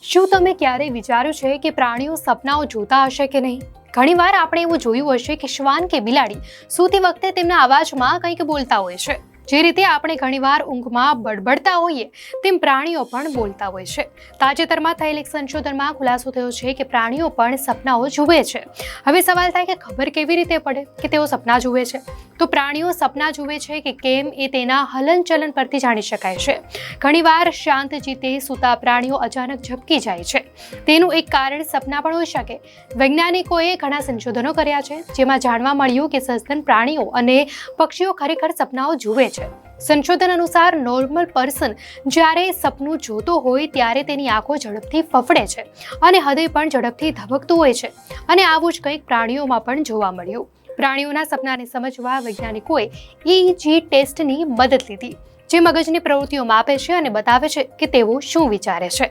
શું તમે ક્યારેય વિચાર્યું છે કે પ્રાણીઓ સપનાઓ જોતા હશે કે નહીં? ઘણીવાર આપણે એવું જોયું હશે કે શ્વાન કે બિલાડી સૂતી વખતે તેમના અવાજમાં કંઈક બોલતા હોય છે. જે રીતે આપણે ઘણીવાર ઊંઘમાં બડબડતા હોઈએ તેમ પ્રાણીઓ પણ બોલતા હોય છે. તાજેતરમાં થયેલ એક સંશોધનમાં ખુલાસો થયો છે કે પ્રાણીઓ પણ સપનાઓ જુએ છે. હવે સવાલ થાય કે ખબર કેવી રીતે પડે કે તેઓ સપના જુએ છે? તો પ્રાણીઓ સપના જુએ છે કે કેમ એ તેના હલનચલન પરથી જાણી શકાય છે. ઘણીવાર શાંત ચિત્તે સૂતા પ્રાણીઓ અચાનક ઝબકી જાય છે. તેનું એક કારણ સપના પણ હોઈ શકે. વૈજ્ઞાનિકોએ ઘણા સંશોધનો કર્યા છે જેમાં જાણવા મળ્યું કે સસ્તન પ્રાણીઓ અને પક્ષીઓ ખરેખર સપનાઓ જુએ છે. સંશોધન અનુસાર નોર્મલ પર્સન જ્યારે સપનું જોતો હોય ત્યારે તેની આંખો ઝડપથી ફફડે છે અને હૃદય પણ ઝડપથી ધબકતું હોય છે. અને આવું જ કંઈક પ્રાણીઓમાં પણ જોવા મળ્યું. પ્રાણીઓના સપનાને સમજવા વૈજ્ઞાનિકોએ EEG ટેસ્ટની મદદ લીધી, જે મગજની પ્રવૃત્તિઓ માપે છે અને બતાવે છે કે તેઓ શું વિચારે છે.